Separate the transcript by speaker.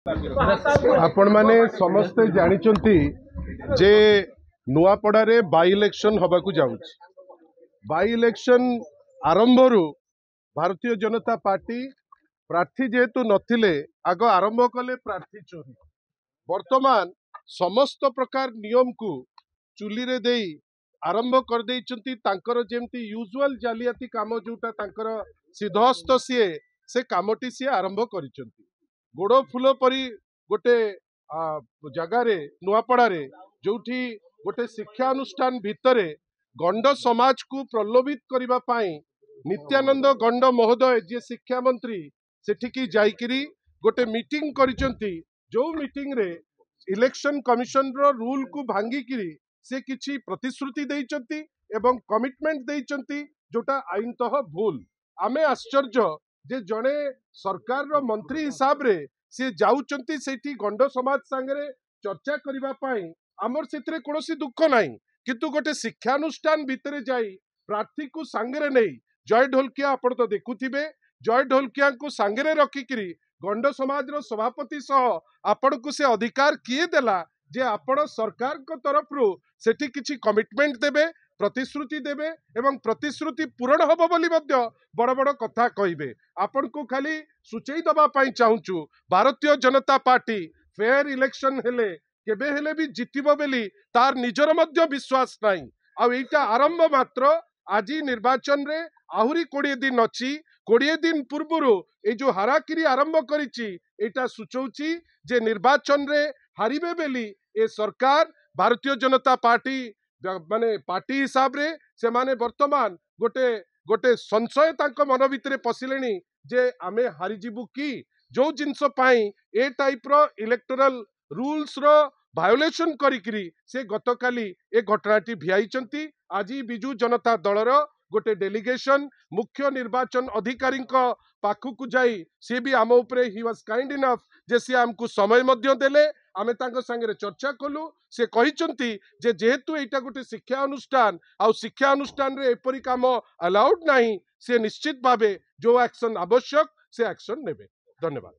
Speaker 1: आपण माने समस्ते जानिचंती जे नुआपड़ारे by election हबाकू जाउछि। By election आरंभरू Bharatiya Janata party प्रार्थी जेहेतु नथिले आग आरंभ कले प्रार्थी चोरी। वर्तमान समस्त प्रकार नियम को चुली रे देई आरंभ कर देइचंती। तांकर जेमती यूजुअल जालियाती काम जोटा तांकर सिद्धहस्त सीए से कामटी सी आरंभ करिचंती। गोड़ फूल परी गोटे जगार नुआपड़ारे जोठी गोटे शिक्षा अनुष्ठान भितरे गंड समाज को प्रलोभित करबा पाई नित्यानंद गंड महोदय जे शिक्षा मंत्री सेठिकी जाइकिरी गोटे मीटिंग करिचंती। जो मीटिंग रे इलेक्शन कमिशन रो रूल को भांगिकिरी से किछि प्रतिश्रुति देइचंती एवं कमिटमेंट देइचंती जोटा आईनतः भूल। आमे आश्चर्य जे जड़े सरकार रो मंत्री हिसाब रे से जाउचंती सेठी गंड समाज सांगरे चर्चा करिबा पाई आमर सेतरे कोनोसी दुख नाही, किंतु गोटे शिक्षानुष्ठान भितरे जाई प्रार्थी को सांगरे नहीं जय ढोलकिया आपण तो देखुथिबे। जय ढोलकिया को सांगरे रखिकिरी गंड समाज रो सभापति सह आपण को से अधिकार किए देला जे आपण सरकार को तरफ रो सेठी किछि कमिटमेंट देबे, प्रतिश्रुति देबे एवं प्रतिश्रुति पूरण हबो बोली मध्य बड़ बड़ कथा कहिबे। आपण को खाली सुचेई दबा पाई चाहूचु Bharatiya Janata party fair election हेले केबे हेले भी जितिबो बेली तार निजर मध्य विश्वास नाही। आ एटा आरंभ मात्र आज निर्वाचन रे आहुरी 20 दिन अच्छी। 20 दिन पूर्वरु ए जो हाराकिरी आरंभ करिछि एटा सूचौछि जे निर्वाचन रे हारिबे बेली ए सरकार भारतीय जनता पार्टी माने पार्टी हिसाब रे से माने वर्तमान गोटे गोटे संशय तांको मन भितरे पसिलेनी जे आमे हारी जिबु की जो जिंस पाई ए टाइप रो इलेक्टोरल रूल्स रो भायोलेशन करिकरी से गतकाली ए घटनाटी भियाइचंती। आज बिजू जनता दलर गोटे डेलीगेशन मुख्य निर्वाचन अधिकारी पाखु जाई सी भी आम उपरे ही वाज काइंड इनफ जे सी आमको समय मध्य देले आमे तांको संगे चर्चा कलु। से कहिचंती जे जेहेतु एटा गोटे शिक्षा अनुष्ठान आ शिक्षा अनुष्ठान रे एपरी काम अलाउड नाही से निश्चित भावे जो एक्शन आवश्यक से एक्शन नेबे। धन्यवाद।